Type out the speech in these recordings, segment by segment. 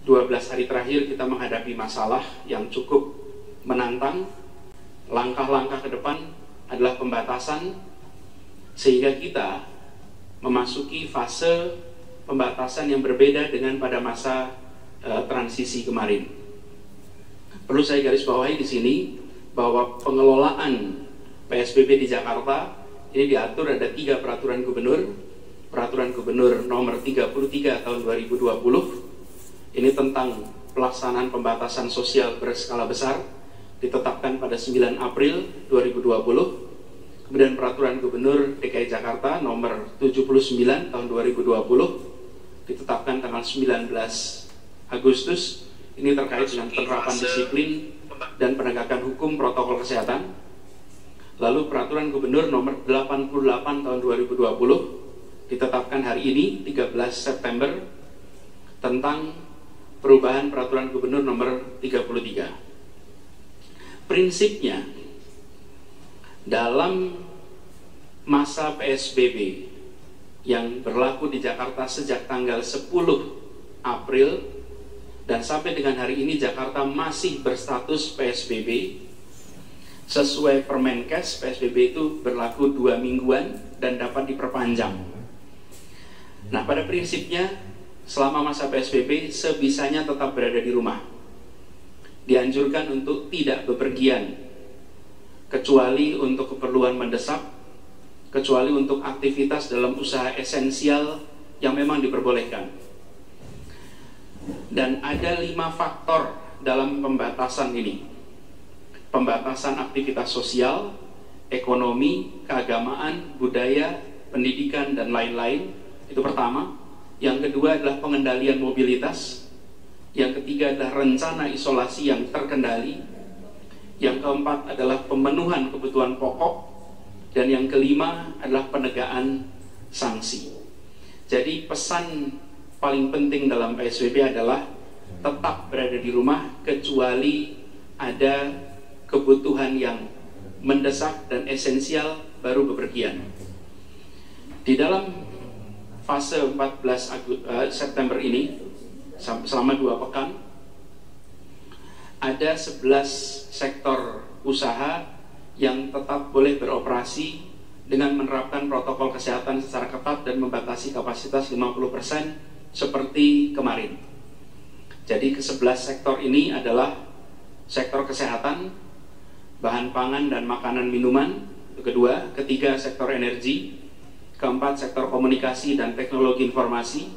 12 hari terakhir kita menghadapi masalah yang cukup menantang. Langkah-langkah ke depan adalah pembatasan, sehingga kita memasuki fase pembatasan yang berbeda dengan pada masa transisi kemarin. Perlu saya garis bawahi di sini bahwa pengelolaan PSBB di Jakarta ini diatur ada 3 peraturan gubernur. Peraturan Gubernur nomor 33 tahun 2020 ini tentang pelaksanaan pembatasan sosial berskala besar, ditetapkan pada 9 April 2020. Kemudian Peraturan Gubernur DKI Jakarta nomor 79 tahun 2020 ditetapkan tanggal 19 Agustus. Ini terkait dengan penerapan disiplin dan penegakan hukum protokol kesehatan. Lalu Peraturan Gubernur nomor 88 tahun 2020 ditetapkan hari ini 13 September tentang perubahan Peraturan Gubernur nomor 33. Prinsipnya dalam masa PSBB yang berlaku di Jakarta sejak tanggal 10 April dan sampai dengan hari ini Jakarta masih berstatus PSBB. Sesuai Permenkes, PSBB itu berlaku 2 mingguan dan dapat diperpanjang. Nah, pada prinsipnya selama masa PSBB sebisanya tetap berada di rumah. Dianjurkan untuk tidak bepergian, kecuali untuk keperluan mendesak, kecuali untuk aktivitas dalam usaha esensial yang memang diperbolehkan. Dan ada 5 faktor dalam pembatasan ini. Pembatasan aktivitas sosial, ekonomi, keagamaan, budaya, pendidikan, dan lain-lain. Itu pertama. Yang kedua adalah pengendalian mobilitas. Yang ketiga adalah rencana isolasi yang terkendali. Yang keempat adalah pemenuhan kebutuhan pokok. Dan yang kelima adalah penegakan sanksi. Jadi pesan paling penting dalam PSBB adalah tetap berada di rumah kecuali ada kebutuhan yang mendesak dan esensial baru bepergian. Di dalam fase 14 September ini selama 2 pekan ada 11 sektor usaha yang tetap boleh beroperasi dengan menerapkan protokol kesehatan secara ketat dan membatasi kapasitas 50% seperti kemarin. Jadi ke-11 sektor ini adalah sektor kesehatan, bahan pangan dan makanan minuman, kedua, ketiga sektor energi, keempat sektor komunikasi dan teknologi informasi,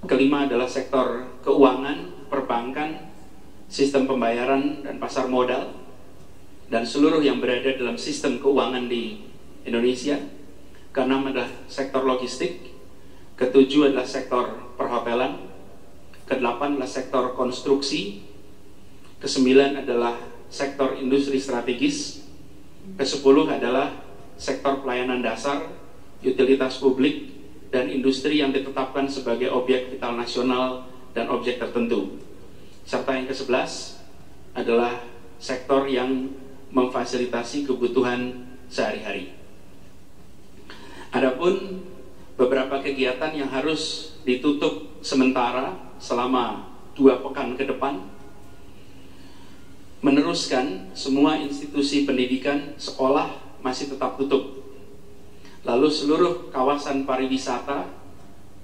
kelima adalah sektor keuangan, perbankan, sistem pembayaran dan pasar modal, dan seluruh yang berada dalam sistem keuangan di Indonesia. Keenam adalah sektor logistik, ketujuh adalah sektor perhotelan, kedelapan adalah sektor konstruksi, kesembilan adalah sektor industri strategis, kesepuluh adalah sektor pelayanan dasar, utilitas publik, dan industri yang ditetapkan sebagai objek vital nasional dan objek tertentu. Serta yang ke-11 adalah sektor yang memfasilitasi kebutuhan sehari-hari. Adapun beberapa kegiatan yang harus ditutup sementara selama 2 pekan ke depan, meneruskan semua institusi pendidikan, sekolah masih tetap tutup. Lalu seluruh kawasan pariwisata,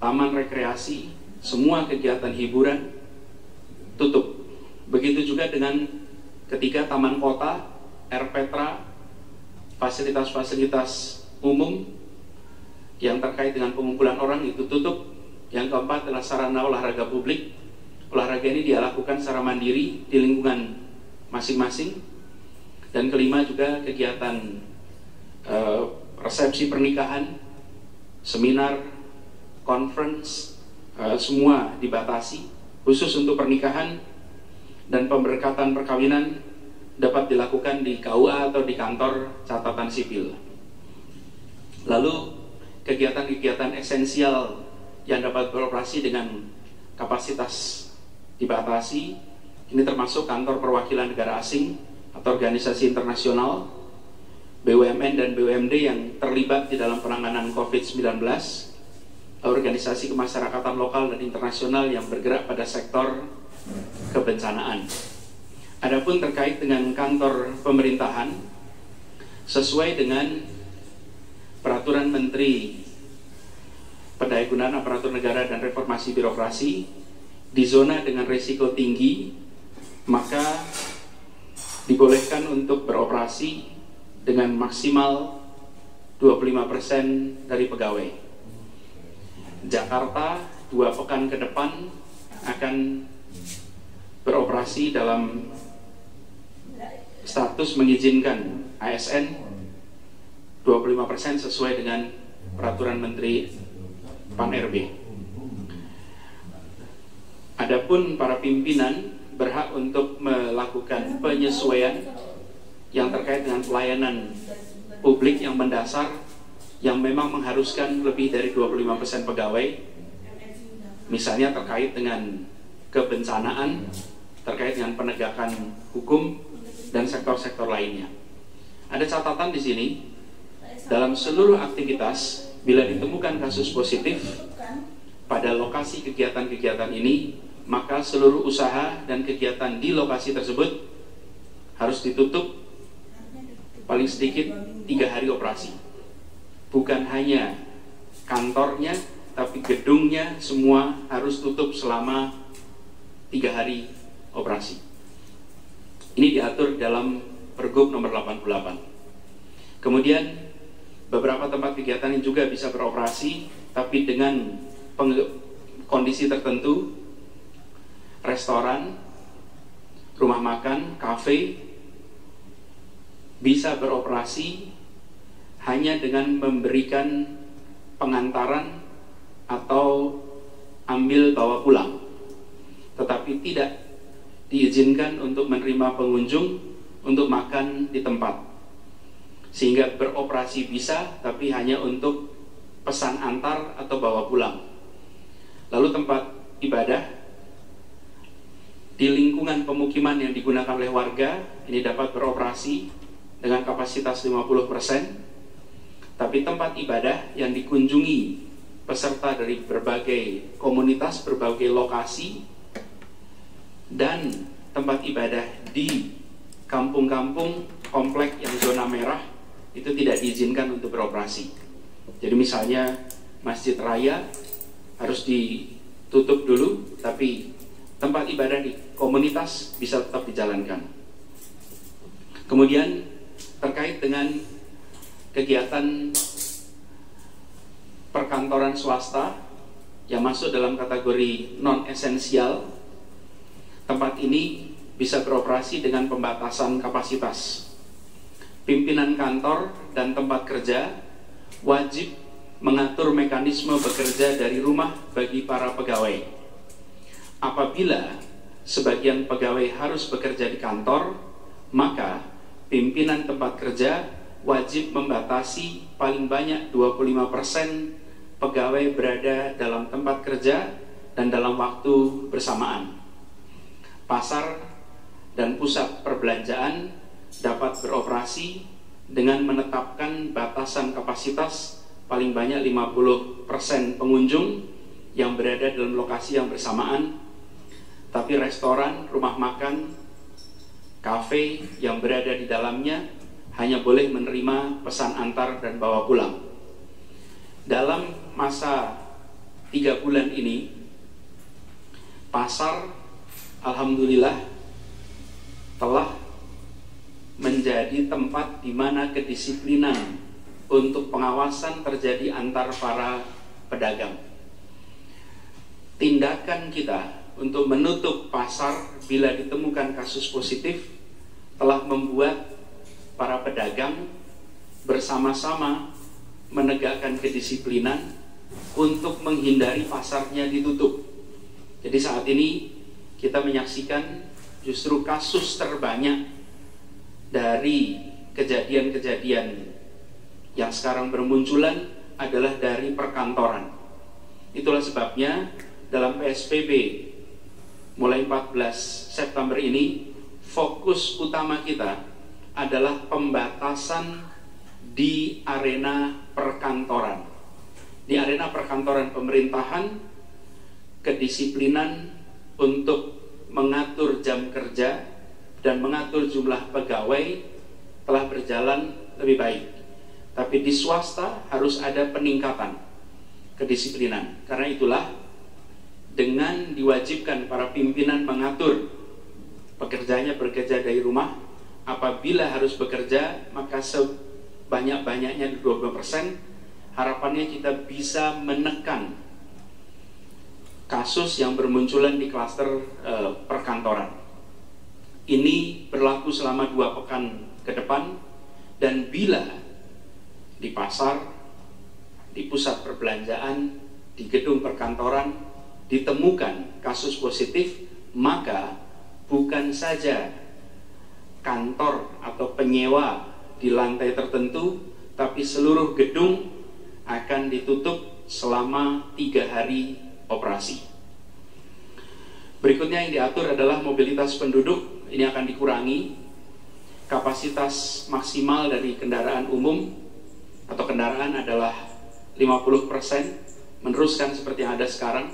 taman rekreasi, semua kegiatan hiburan tutup. Begitu juga dengan ketiga taman kota, RPtra, fasilitas-fasilitas umum yang terkait dengan pengumpulan orang itu tutup. Yang keempat adalah sarana olahraga publik. Olahraga ini dia lakukan secara mandiri di lingkungan masing-masing. Dan kelima juga kegiatan resepsi pernikahan, seminar, conference, semua dibatasi. Khusus untuk pernikahan dan pemberkatan perkawinan dapat dilakukan di KUA atau di kantor catatan sipil. Lalu kegiatan-kegiatan esensial yang dapat beroperasi dengan kapasitas dibatasi, ini termasuk kantor perwakilan negara asing atau organisasi internasional, BUMN dan BUMD yang terlibat di dalam penanganan COVID-19, organisasi kemasyarakatan lokal dan internasional yang bergerak pada sektor kebencanaan. Adapun terkait dengan kantor pemerintahan, sesuai dengan Peraturan Menteri Pendayagunaan Aparatur Negara dan Reformasi Birokrasi, di zona dengan risiko tinggi, maka dibolehkan untuk beroperasi dengan maksimal 25% dari pegawai. Jakarta 2 pekan ke depan akan beroperasi dalam status mengizinkan ASN 25% sesuai dengan Peraturan Menteri Pan-RB. Adapun para pimpinan berhak untuk melakukan penyesuaian yang terkait dengan pelayanan publik yang mendasar yang memang mengharuskan lebih dari 25% pegawai, misalnya terkait dengan kebencanaan, terkait dengan penegakan hukum dan sektor-sektor lainnya. Ada catatan di sini, dalam seluruh aktivitas bila ditemukan kasus positif pada lokasi kegiatan-kegiatan ini, maka seluruh usaha dan kegiatan di lokasi tersebut harus ditutup paling sedikit 3 hari operasi. Bukan hanya kantornya, tapi gedungnya semua harus tutup selama 3 hari operasi. Ini diatur dalam Pergub nomor 88. Kemudian beberapa tempat kegiatan yang juga bisa beroperasi, tapi dengan kondisi tertentu, restoran, rumah makan, kafe, bisa beroperasi hanya dengan memberikan pengantaran atau ambil bawa pulang, tetapi tidak diizinkan untuk menerima pengunjung untuk makan di tempat. Sehingga beroperasi bisa, tapi hanya untuk pesan antar atau bawa pulang. Lalu tempat ibadah di lingkungan pemukiman yang digunakan oleh warga ini dapat beroperasi dengan kapasitas 50%, tapi tempat ibadah yang dikunjungi peserta dari berbagai komunitas, berbagai lokasi, dan tempat ibadah di kampung-kampung komplek yang zona merah itu tidak diizinkan untuk beroperasi. Jadi misalnya masjid raya harus ditutup dulu, tapi tempat ibadah di komunitas bisa tetap dijalankan. Kemudian terkait dengan kegiatan perkantoran swasta yang masuk dalam kategori non-esensial, tempat ini bisa beroperasi dengan pembatasan kapasitas. Pimpinan kantor dan tempat kerja wajib mengatur mekanisme bekerja dari rumah bagi para pegawai. Apabila sebagian pegawai harus bekerja di kantor, maka pimpinan tempat kerja wajib membatasi paling banyak 25% pegawai berada dalam tempat kerja dan dalam waktu bersamaan. Pasar dan pusat perbelanjaan dapat beroperasi dengan menetapkan batasan kapasitas paling banyak 50% pengunjung yang berada dalam lokasi yang bersamaan, tapi restoran, rumah makan, kafe yang berada di dalamnya hanya boleh menerima pesan antar dan bawa pulang. Dalam masa 3 bulan ini, pasar alhamdulillah telah menjadi tempat di mana kedisiplinan untuk pengawasan terjadi antar para pedagang. Tindakan kita untuk menutup pasar bila ditemukan kasus positif telah membuat para pedagang bersama-sama menegakkan kedisiplinan untuk menghindari pasarnya ditutup. Jadi saat ini kita menyaksikan justru kasus terbanyak dari kejadian-kejadian yang sekarang bermunculan adalah dari perkantoran. Itulah sebabnya dalam PSBB mulai 14 September ini, fokus utama kita adalah pembatasan di arena perkantoran. Di arena perkantoran pemerintahan, kedisiplinan untuk kerja dan mengatur jumlah pegawai telah berjalan lebih baik. Tapi di swasta harus ada peningkatan kedisiplinan. Karena itulah dengan diwajibkan para pimpinan mengatur pekerjanya bekerja dari rumah, apabila harus bekerja maka sebanyak-banyaknya 20%, harapannya kita bisa menekan kasus yang bermunculan di klaster perkantoran. Ini berlaku selama 2 pekan ke depan, dan bila di pasar, di pusat perbelanjaan, di gedung perkantoran ditemukan kasus positif, maka bukan saja kantor atau penyewa di lantai tertentu, tapi seluruh gedung akan ditutup selama 3 hari operasi. Berikutnya yang diatur adalah mobilitas penduduk. Ini akan dikurangi. Kapasitas maksimal dari kendaraan umum atau kendaraan adalah 50%, meneruskan seperti yang ada sekarang.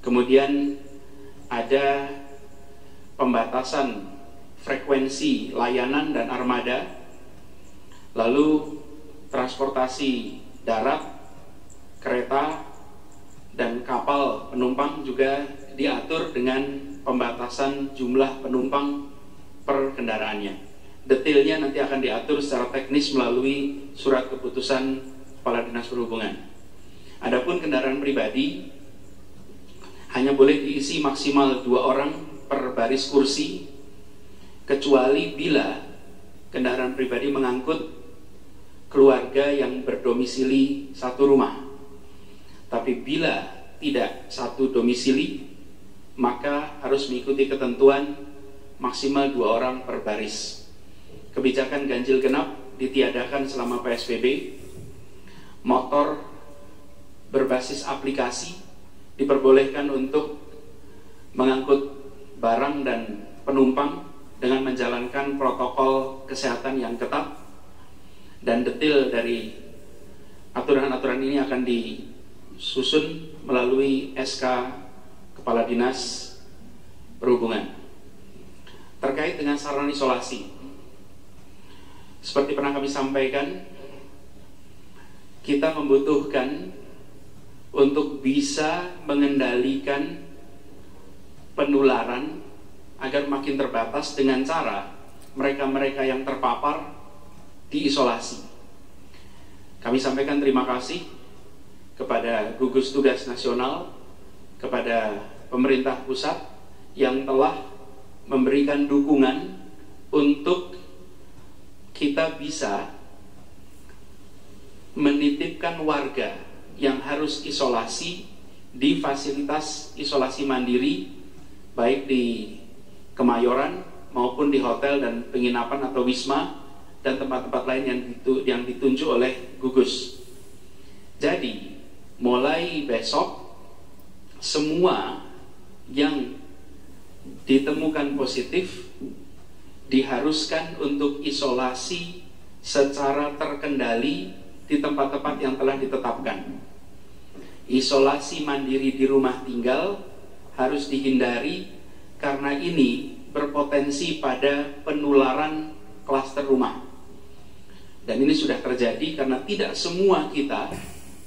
Kemudian ada pembatasan frekuensi layanan dan armada. Lalu transportasi darat, kereta, dan kapal penumpang juga diatur dengan pembatasan jumlah penumpang per kendaraannya. Detailnya nanti akan diatur secara teknis melalui surat keputusan Kepala Dinas Perhubungan. Adapun kendaraan pribadi hanya boleh diisi maksimal 2 orang per baris kursi, kecuali bila kendaraan pribadi mengangkut keluarga yang berdomisili satu rumah. Tapi bila tidak satu domisili, maka harus mengikuti ketentuan maksimal 2 orang per baris. Kebijakan ganjil genap ditiadakan selama PSBB. Motor berbasis aplikasi diperbolehkan untuk mengangkut barang dan penumpang dengan menjalankan protokol kesehatan yang ketat, dan detail dari aturan-aturan ini akan disusun melalui SK Kepala Dinas Perhubungan. Terkait dengan sarana isolasi, seperti pernah kami sampaikan, kita membutuhkan untuk bisa mengendalikan penularan agar makin terbatas dengan cara mereka-mereka yang terpapar diisolasi. Kami sampaikan terima kasih kepada gugus tugas nasional, kepada pemerintah pusat yang telah memberikan dukungan untuk kita bisa menitipkan warga yang harus isolasi di fasilitas isolasi mandiri, baik di Kemayoran maupun di hotel dan penginapan atau wisma dan tempat-tempat lain yang ditunjuk oleh gugus. Jadi mulai besok semua yang ditemukan positif diharuskan untuk isolasi secara terkendali di tempat-tempat yang telah ditetapkan. Isolasi mandiri di rumah tinggal harus dihindari karena ini berpotensi pada penularan klaster rumah. Dan ini sudah terjadi karena tidak semua kita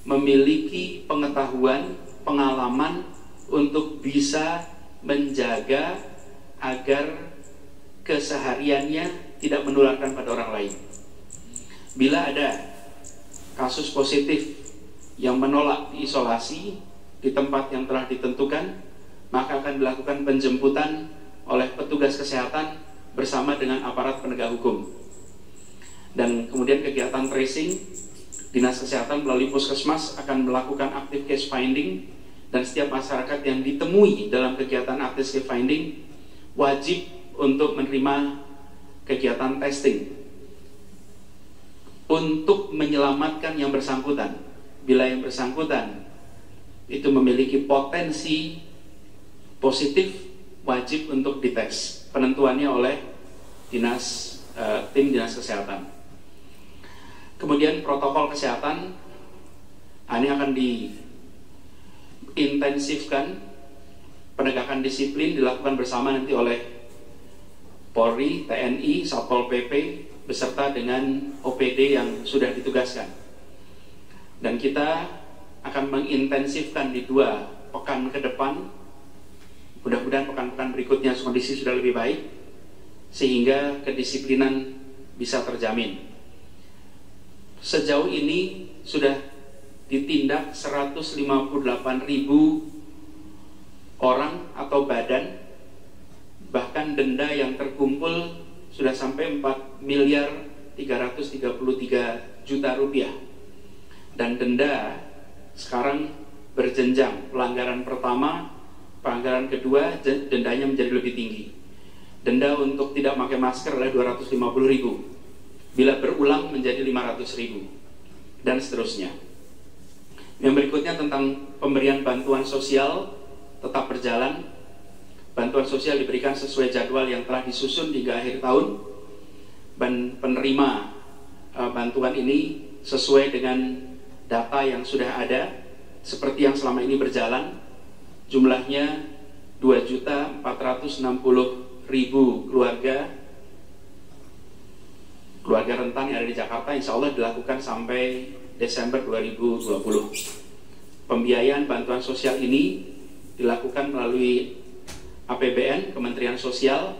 memiliki pengetahuan, pengalaman untuk bisa menjaga agar kesehariannya tidak menularkan pada orang lain. Bila ada kasus positif yang menolak diisolasi di tempat yang telah ditentukan, maka akan dilakukan penjemputan oleh petugas kesehatan bersama dengan aparat penegak hukum. Dan kemudian kegiatan tracing, Dinas Kesehatan melalui Puskesmas akan melakukan active case finding, dan setiap masyarakat yang ditemui dalam kegiatan active case finding wajib untuk menerima kegiatan testing untuk menyelamatkan yang bersangkutan. Bila yang bersangkutan itu memiliki potensi positif, wajib untuk dites. Penentuannya oleh tim Dinas Kesehatan. Kemudian protokol kesehatan ini akan diintensifkan. Penegakan disiplin dilakukan bersama nanti oleh Polri, TNI, Satpol PP beserta dengan OPD yang sudah ditugaskan. Dan kita akan mengintensifkan di 2 pekan ke depan. Mudah-mudahan pekan-pekan berikutnya kondisi sudah lebih baik sehingga kedisiplinan bisa terjamin. Sejauh ini sudah ditindak 158.000 orang atau badan, bahkan denda yang terkumpul sudah sampai 4.333 juta rupiah. Dan denda sekarang berjenjang, pelanggaran pertama, pelanggaran kedua dendanya menjadi lebih tinggi. Denda untuk tidak pakai masker adalah 250.000, bila berulang menjadi 500.000, dan seterusnya. Yang berikutnya tentang pemberian bantuan sosial tetap berjalan. Bantuan sosial diberikan sesuai jadwal yang telah disusun hingga akhir tahun, dan penerima bantuan ini sesuai dengan data yang sudah ada seperti yang selama ini berjalan. Jumlahnya 2.460.000 keluarga rentan yang ada di Jakarta, insya Allah dilakukan sampai Desember 2020. Pembiayaan bantuan sosial ini dilakukan melalui APBN Kementerian Sosial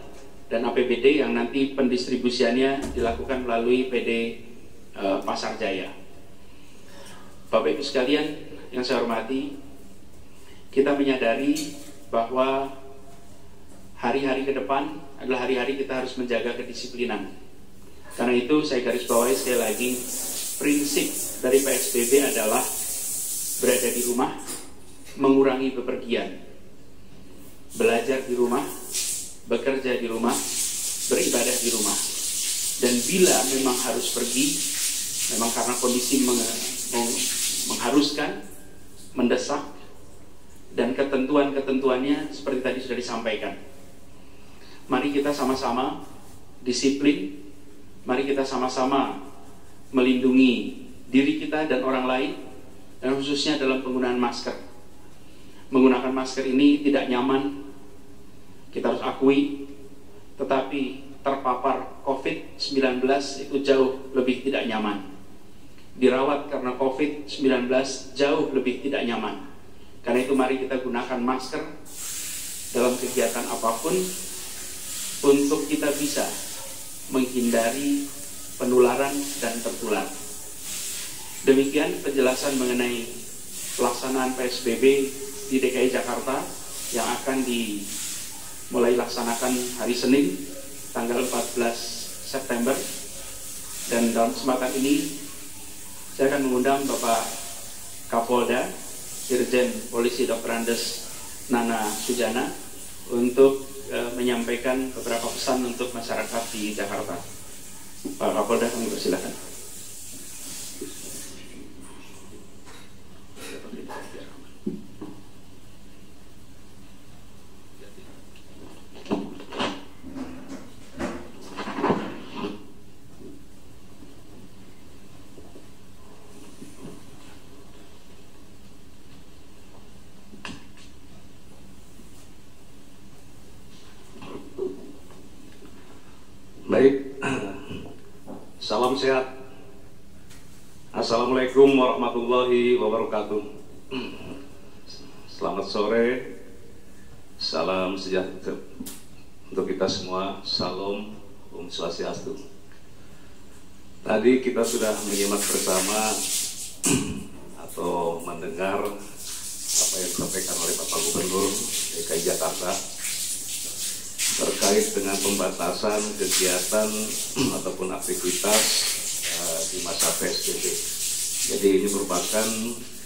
dan APBD yang nanti pendistribusiannya dilakukan melalui PD Pasar Jaya. Bapak Ibu sekalian yang saya hormati, kita menyadari bahwa hari-hari ke depan adalah hari-hari kita harus menjaga kedisiplinan. Karena itu saya garis bawahi sekali lagi, prinsip dari PSBB adalah berada di rumah, mengurangi bepergian, belajar di rumah, bekerja di rumah, beribadah di rumah. Dan bila memang harus pergi, memang karena kondisi mengharuskan, mendesak, dan ketentuan-ketentuannya seperti tadi sudah disampaikan. Mari kita sama-sama disiplin, mari kita sama-sama melindungi diri kita dan orang lain, dan khususnya dalam penggunaan masker. Menggunakan masker ini tidak nyaman, kita harus akui, tetapi terpapar COVID-19 itu jauh lebih tidak nyaman. Dirawat karena COVID-19 jauh lebih tidak nyaman. Karena itu mari kita gunakan masker dalam kegiatan apapun untuk kita bisa menghindari penularan dan tertular. Demikian penjelasan mengenai pelaksanaan PSBB di DKI Jakarta yang akan dimulai laksanakan hari Senin tanggal 14 September. Dan dalam kesempatan ini saya akan mengundang Bapak Kapolda Irjen Polisi Dr. Andes Nana Sujana untuk menyampaikan beberapa pesan untuk masyarakat di Jakarta. Pak Kapolda, kami persilakan. Baik, salam sehat. Assalamualaikum warahmatullahi wabarakatuh. Selamat sore, salam sejahtera untuk kita semua. Salam, Om Swastiastu. Tadi kita sudah menyimak bersama atau mendengar apa yang disampaikan oleh Bapak Gubernur DKI Jakarta terkait dengan pembatasan kegiatan ataupun aktivitas di masa PSBB. Jadi ini merupakan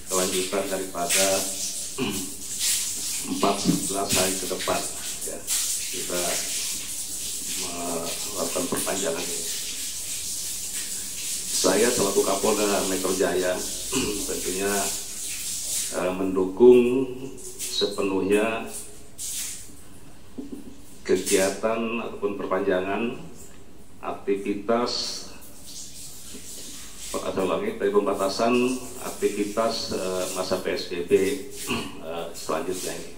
kelanjutan daripada 14 hari ke depan ya, kita melakukan perpanjangan ini. Saya selaku Kapolda Metro Jaya tentunya mendukung sepenuhnya kegiatan ataupun perpanjangan aktivitas dari pembatasan aktivitas masa PSBB selanjutnya ini.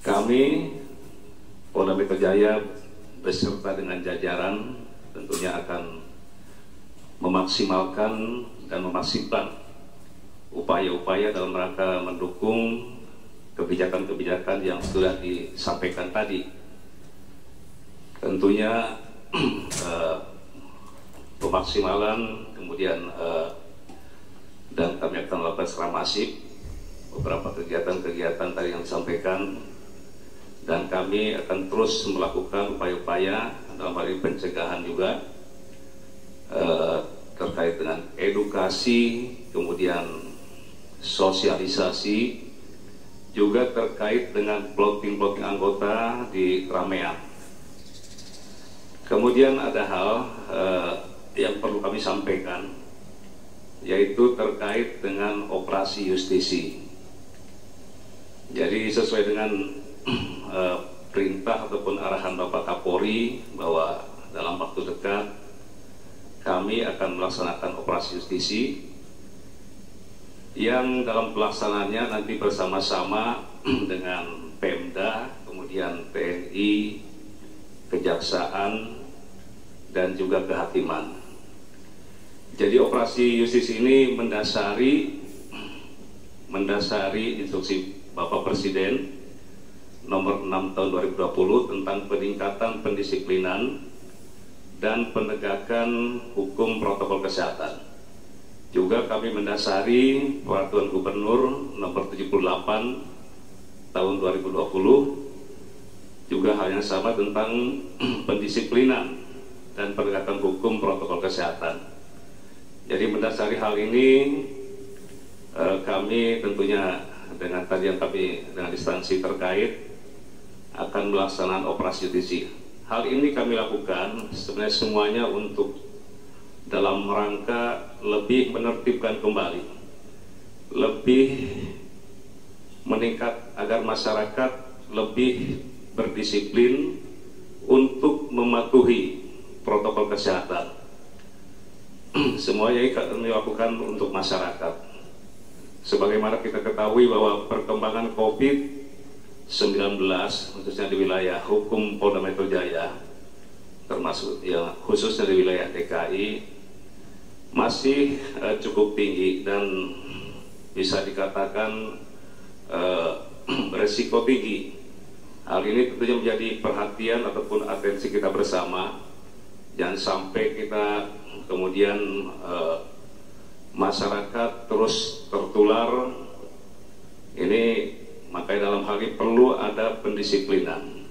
Kami Polda Metro Jaya beserta dengan jajaran tentunya akan memaksimalkan dan memaksimalkan upaya-upaya dalam rangka mendukung kebijakan-kebijakan yang sudah disampaikan tadi. Tentunya pemaksimalan, kemudian dan kami akan melakukan secara masif beberapa kegiatan-kegiatan tadi yang disampaikan, dan kami akan terus melakukan upaya-upaya dalam hal ini pencegahan juga terkait dengan edukasi, kemudian sosialisasi, juga terkait dengan plotting anggota di keramaian. Kemudian ada hal yang perlu kami sampaikan, yaitu terkait dengan operasi justisi. Jadi sesuai dengan perintah ataupun arahan Bapak Kapolri bahwa dalam waktu dekat kami akan melaksanakan operasi justisi yang dalam pelaksanaannya nanti bersama-sama dengan Pemda, kemudian TNI, Kejaksaan, dan juga Kehakiman. Jadi operasi justisi ini mendasari instruksi Bapak Presiden nomor 6 tahun 2020 tentang peningkatan pendisiplinan dan penegakan hukum protokol kesehatan. Juga kami mendasari Peraturan Gubernur nomor 78 tahun 2020, juga hal yang sama tentang pendisiplinan dan penegakan hukum protokol kesehatan. Jadi mendasari hal ini kami tentunya dengan tadi yang kami dengan instansi terkait akan melaksanakan operasi justisi. Hal ini kami lakukan sebenarnya semuanya untuk dalam rangka lebih menertibkan kembali, lebih meningkat agar masyarakat lebih berdisiplin untuk mematuhi protokol kesehatan. Semuanya kami lakukan untuk masyarakat. Sebagaimana kita ketahui bahwa perkembangan COVID-19 khususnya di wilayah hukum Polda Metro Jaya, termasuk yang khususnya di wilayah DKI, masih cukup tinggi dan bisa dikatakan beresiko tinggi. Hal ini tentunya menjadi perhatian ataupun atensi kita bersama. Jangan sampai kita kemudian masyarakat terus tertular. Ini makanya dalam hal ini perlu ada pendisiplinan,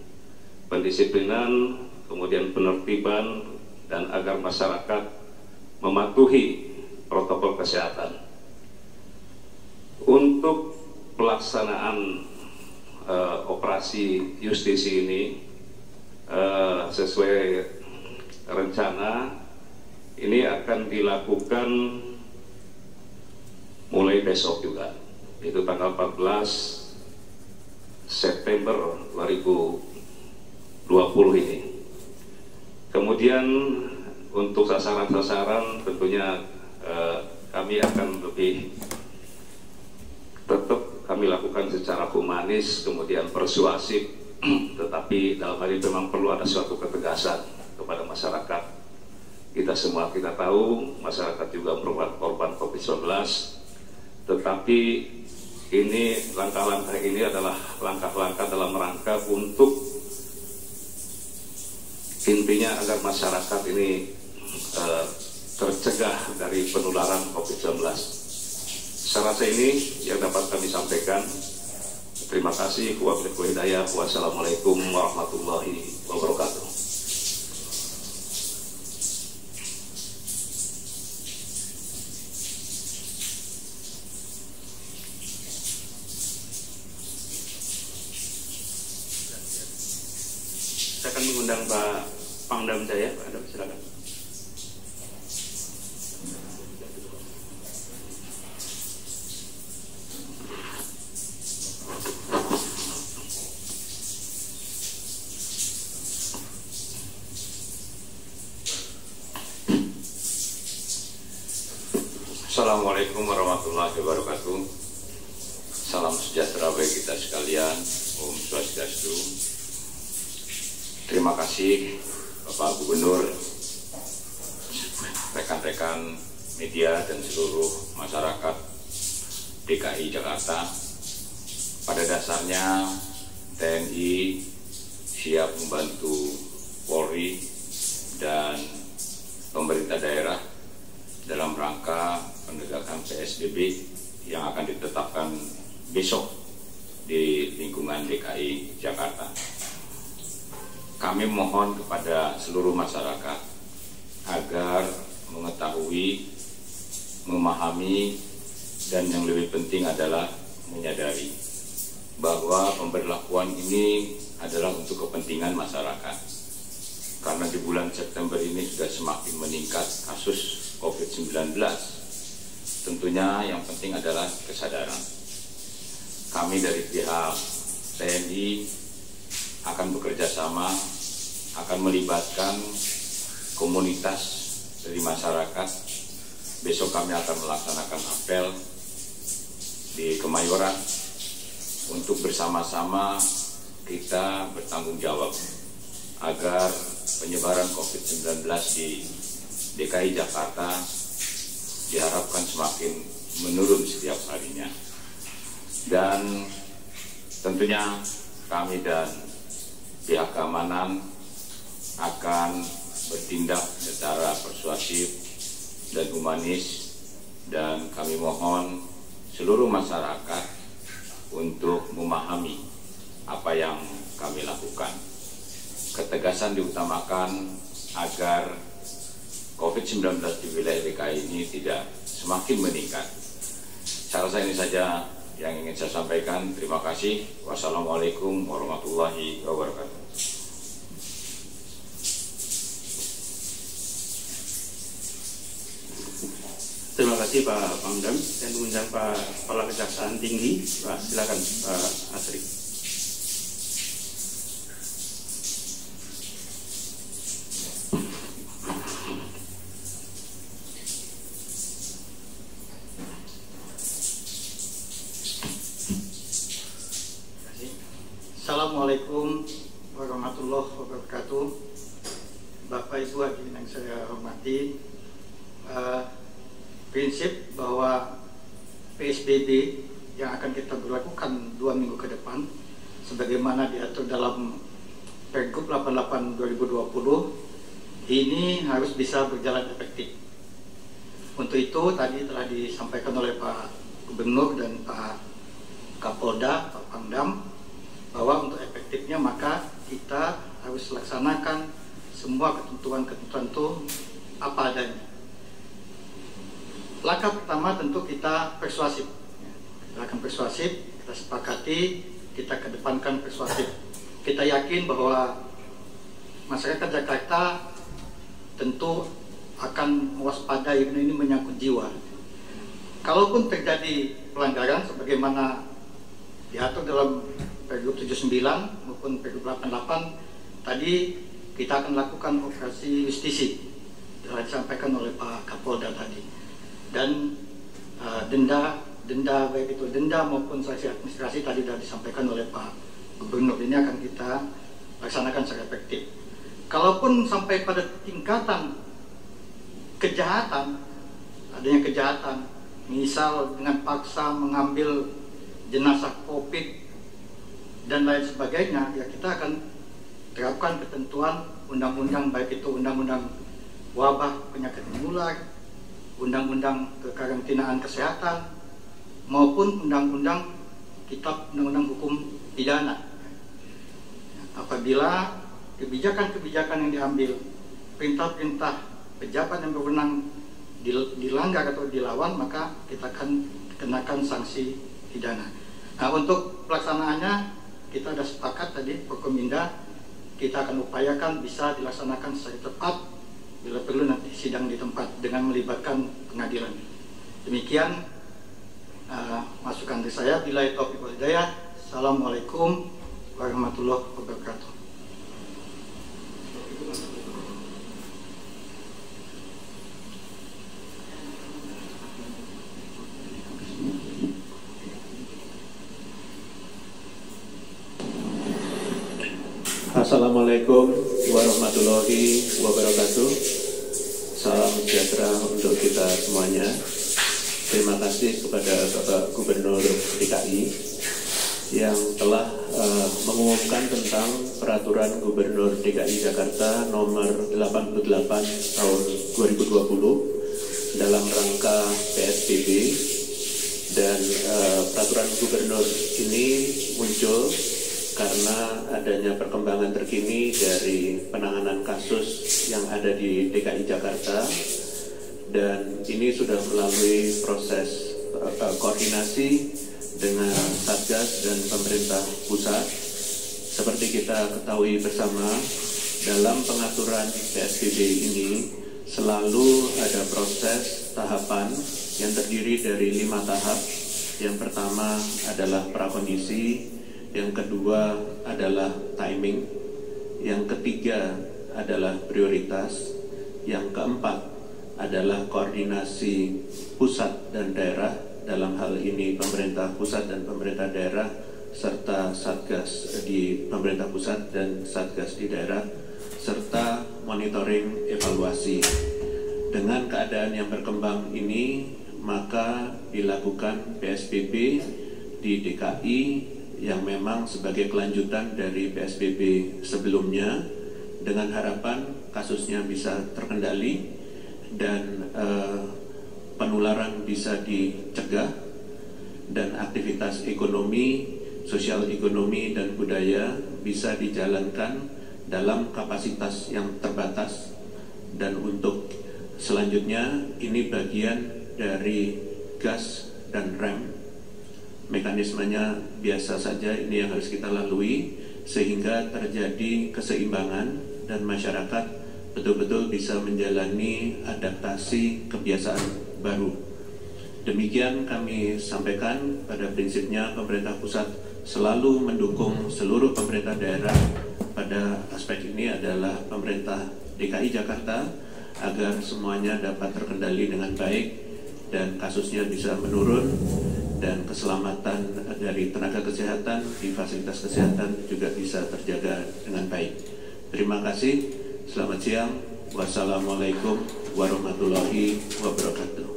kemudian penertiban, dan agar masyarakat mematuhi protokol kesehatan. Untuk pelaksanaan operasi justisi ini sesuai rencana ini akan dilakukan mulai besok juga, yaitu tanggal 14 September 2020 ini. Kemudian untuk sasaran-sasaran tentunya kami akan lebih tetap kami lakukan secara humanis, kemudian persuasif, tetapi dalam hal ini memang perlu ada suatu ketegasan kepada masyarakat. Kita semua kita tahu masyarakat juga merupakan korban COVID-19, tetapi ini langkah-langkah ini adalah langkah-langkah dalam rangka untuk intinya agar masyarakat ini tercegah dari penularan COVID-19. Saya rasa ini yang dapat kami sampaikan. Terima kasih. Wabillahi hidayah. Wassalamualaikum warahmatullahi wabarakatuh. Saya akan mengundang Pak Pangdam Jaya. Pak Pangdam, silakan. Assalamualaikum warahmatullahi wabarakatuh. Salam sejahtera bagi kita sekalian. Om Swastiastu. terima kasih Bapak Gubernur, rekan-rekan media dan seluruh masyarakat DKI Jakarta. Pada dasarnya TNI siap membantu Polri dan pemerintah daerah dalam rangka penegakan PSBB yang akan ditetapkan besok di lingkungan DKI Jakarta. Kami mohon kepada seluruh masyarakat agar mengetahui, memahami, dan yang lebih penting adalah menyadari bahwa pemberlakuan ini adalah untuk kepentingan masyarakat. Karena di bulan September ini sudah semakin meningkat kasus COVID-19. Tentunya yang penting adalah kesadaran. Kami dari pihak TNI akan bekerja sama, akan melibatkan komunitas dari masyarakat. Besok kami akan melaksanakan apel di Kemayoran untuk bersama-sama kita bertanggung jawab agar penyebaran COVID-19 di DKI Jakarta diharapkan semakin menurun setiap harinya. Dan tentunya kami dan pihak keamanan akan bertindak secara persuasif dan humanis, dan kami mohon seluruh masyarakat untuk memahami apa yang kami lakukan. Ketegasan diutamakan agar COVID-19 di wilayah DKI ini tidak semakin meningkat. Saya rasa ini saja yang ingin saya sampaikan. Terima kasih. Wassalamualaikum warahmatullahi wabarakatuh. Terima kasih Pak Pangdam, dan mengundang Pak Kepala Kejaksaan Tinggi. Pak, silakan Pak Asri. Assalamualaikum warahmatullahi wabarakatuh. Bapak Ibu hadirin yang saya hormati, prinsip bahwa PSBB yang akan kita berlakukan 2 minggu ke depan sebagaimana diatur dalam Pergub 88 2020 ini harus bisa berjalan efektif. Untuk itu tadi telah disampaikan oleh Pak Gubernur dan Pak Kapolda, Pak Pangdam, bahwa untuk efektifnya maka kita harus laksanakan semua ketentuan-ketentuan itu apa adanya. Langkah pertama tentu kita persuasif. Kita akan persuasif, kita sepakati, kita kedepankan persuasif. Kita yakin bahwa masyarakat Jakarta tentu akan mewaspadai karena ini menyangkut jiwa. Kalaupun terjadi pelanggaran sebagaimana diatur dalam Pergub 79 maupun Pergub 88 tadi, kita akan lakukan operasi justisi telah disampaikan oleh Pak Kapolda tadi, dan denda baik itu denda maupun sanksi administrasi tadi sudah disampaikan oleh Pak Gubernur. Ini akan kita laksanakan secara efektif. Kalaupun sampai pada tingkatan kejahatan, adanya kejahatan, misal dengan paksa mengambil jenazah COVID dan lain sebagainya, ya kita akan terapkan ketentuan undang-undang, baik itu undang-undang wabah penyakit menular, undang-undang kekarantinaan kesehatan, maupun undang-undang hukum pidana. Apabila kebijakan-kebijakan yang diambil, perintah-perintah pejabat yang berwenang dilanggar atau dilawan, maka kita akan kenakan sanksi pidana. Nah, untuk pelaksanaannya kita sudah sepakat tadi, Forkominda, kita akan upayakan bisa dilaksanakan secara tepat, bila perlu nanti sidang di tempat dengan melibatkan pengadilan. Demikian masukan dari saya. Billahi taufiq wal hidayah. Assalamualaikum warahmatullahi wabarakatuh. Assalamualaikum warahmatullahi wabarakatuh. Salam sejahtera untuk kita semuanya. Terima kasih kepada Bapak Gubernur DKI yang telah mengumumkan tentang Peraturan Gubernur DKI Jakarta nomor 88 tahun 2020 dalam rangka PSBB, dan Peraturan Gubernur ini muncul karena adanya perkembangan terkini dari penanganan kasus yang ada di DKI Jakarta, dan ini sudah melalui proses koordinasi dengan Satgas dan pemerintah pusat. Seperti kita ketahui bersama, dalam pengaturan PSBB ini selalu ada proses tahapan yang terdiri dari 5 tahap. Yang pertama adalah prakondisi, yang kedua adalah timing, yang ketiga adalah prioritas, yang keempat adalah koordinasi pusat dan daerah, dalam hal ini pemerintah pusat dan pemerintah daerah serta Satgas di pemerintah pusat dan Satgas di daerah, serta monitoring evaluasi. Dengan keadaan yang berkembang ini, maka dilakukan PSBB di DKI yang memang sebagai kelanjutan dari PSBB sebelumnya, dengan harapan kasusnya bisa terkendali dan penularan bisa dicegah, dan aktivitas ekonomi, sosial ekonomi dan budaya bisa dijalankan dalam kapasitas yang terbatas. Dan untuk selanjutnya, ini bagian dari gas dan rem. Mekanismenya biasa saja, ini yang harus kita lalui sehingga terjadi keseimbangan dan masyarakat betul-betul bisa menjalani adaptasi kebiasaan baru. Demikian kami sampaikan. Pada prinsipnya pemerintah pusat selalu mendukung seluruh pemerintah daerah. Pada aspek ini adalah pemerintah DKI Jakarta agar semuanya dapat terkendali dengan baik dan kasusnya bisa menurun, dan keselamatan dari tenaga kesehatan di fasilitas kesehatan juga bisa terjaga dengan baik. Terima kasih. Selamat siang. Wassalamualaikum warahmatullahi wabarakatuh.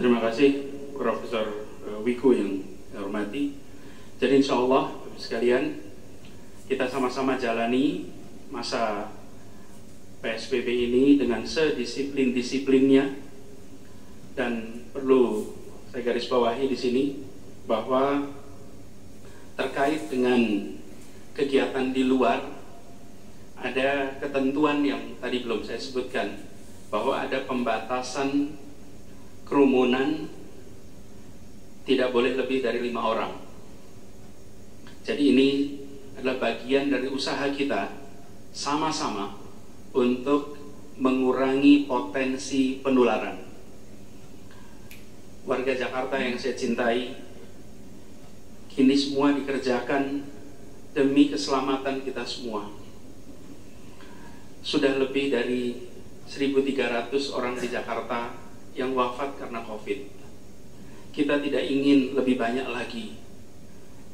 Terima kasih Profesor Wiku yang saya hormati. Jadi insya Allah sekalian, kita sama-sama jalani masa PSBB ini dengan sedisiplin-disiplinnya, dan perlu saya garis bawahi di sini bahwa terkait dengan kegiatan di luar ada ketentuan yang tadi belum saya sebutkan, bahwa ada pembatasan kerumunan tidak boleh lebih dari 5 orang. Jadi ini adalah bagian dari usaha kita sama-sama untuk mengurangi potensi penularan. Warga Jakarta yang saya cintai, kini semua dikerjakan demi keselamatan kita semua. Sudah lebih dari 1.300 orang di Jakarta yang wafat karena COVID. Kita tidak ingin lebih banyak lagi.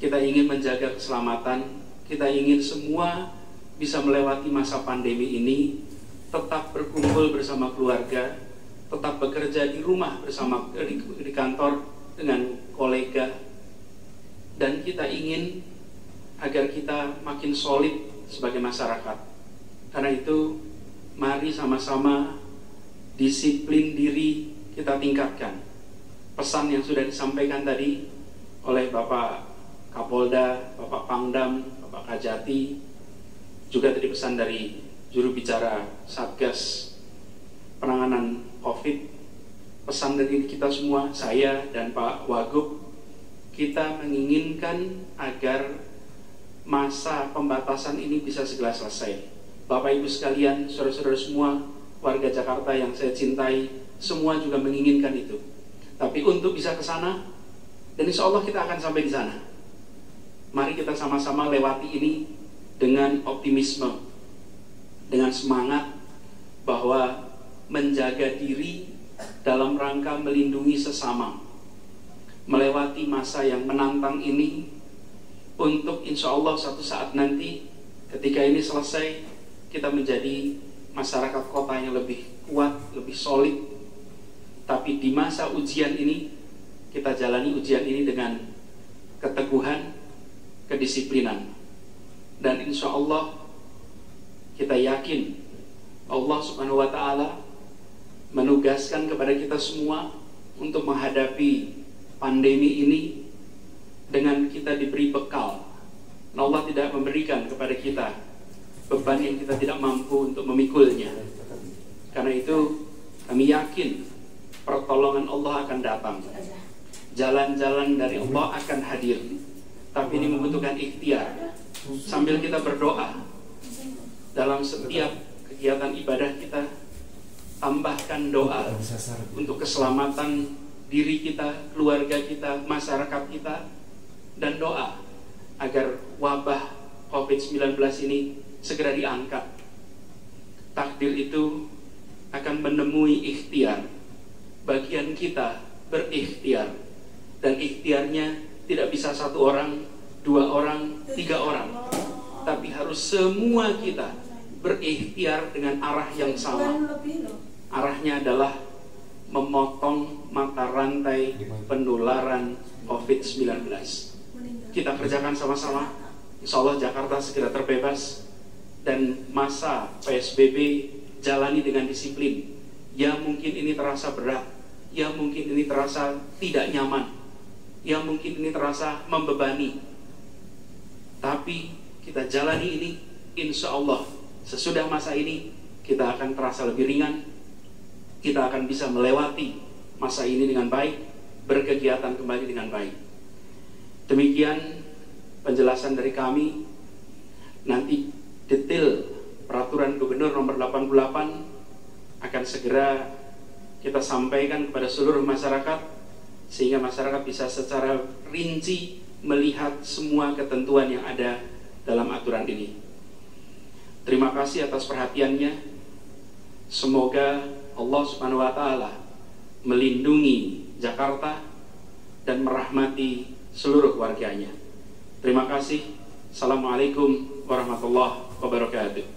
Kita ingin menjaga keselamatan. Kita ingin semua bisa melewati masa pandemi ini, tetap berkumpul bersama keluarga, tetap bekerja di rumah bersama di kantor dengan kolega, dan kita ingin agar kita makin solid sebagai masyarakat. Karena itu, mari sama-sama disiplin diri kita tingkatkan. Pesan yang sudah disampaikan tadi oleh Bapak Kapolda, Bapak Pangdam, Bapak Kajati, juga tadi pesan dari juru bicara Satgas penanganan COVID, pesan dari kita semua, saya dan Pak Wagub, kita menginginkan agar masa pembatasan ini bisa segera selesai. Bapak Ibu sekalian, saudara-saudara semua, warga Jakarta yang saya cintai, semua juga menginginkan itu. Tapi untuk bisa ke sana, dan insya Allah kita akan sampai di sana. Mari kita sama-sama lewati ini dengan optimisme, dengan semangat bahwa menjaga diri dalam rangka melindungi sesama, melewati masa yang menantang ini, untuk insya Allah suatu saat nanti ketika ini selesai, kita menjadi masyarakat kota yang lebih kuat, lebih solid. Tapi di masa ujian ini, kita jalani ujian ini dengan keteguhan, kedisiplinan. Dan insya Allah kita yakin Allah Subhanahu wa Ta'ala menugaskan kepada kita semua untuk menghadapi pandemi ini dengan kita diberi bekal. Allah tidak memberikan kepada kita beban yang kita tidak mampu untuk memikulnya. Karena itu kami yakin pertolongan Allah akan datang, jalan-jalan dari Allah akan hadir. Tapi ini membutuhkan ikhtiar. Sambil kita berdoa dalam setiap kegiatan ibadah kita, tambahkan doa untuk keselamatan diri kita, keluarga kita, masyarakat kita, dan doa agar wabah COVID-19 ini segera diangkat. Takdir itu akan menemui ikhtiar. Bagian kita berikhtiar, dan ikhtiarnya tidak bisa satu orang, dua orang, tiga orang, tapi harus semua kita berikhtiar dengan arah yang sama. Arahnya adalah memotong mata rantai penularan COVID-19. Kita kerjakan sama-sama. Insya Allah Jakarta segera terbebas, dan masa PSBB jalani dengan disiplin. Ya mungkin ini terasa berat, ya mungkin ini terasa tidak nyaman, ya mungkin ini terasa membebani. Tapi kita jalani ini, insya Allah sesudah masa ini kita akan terasa lebih ringan. Kita akan bisa melewati masa ini dengan baik, berkegiatan kembali dengan baik. Demikian penjelasan dari kami. Nanti detail peraturan Gubernur nomor 88 akan segera kita sampaikan kepada seluruh masyarakat, sehingga masyarakat bisa secara rinci melihat semua ketentuan yang ada dalam aturan ini. Terima kasih atas perhatiannya. Semoga Allah Subhanahu wa Ta'ala melindungi Jakarta dan merahmati seluruh warganya. Terima kasih. Assalamualaikum warahmatullahi wabarakatuh.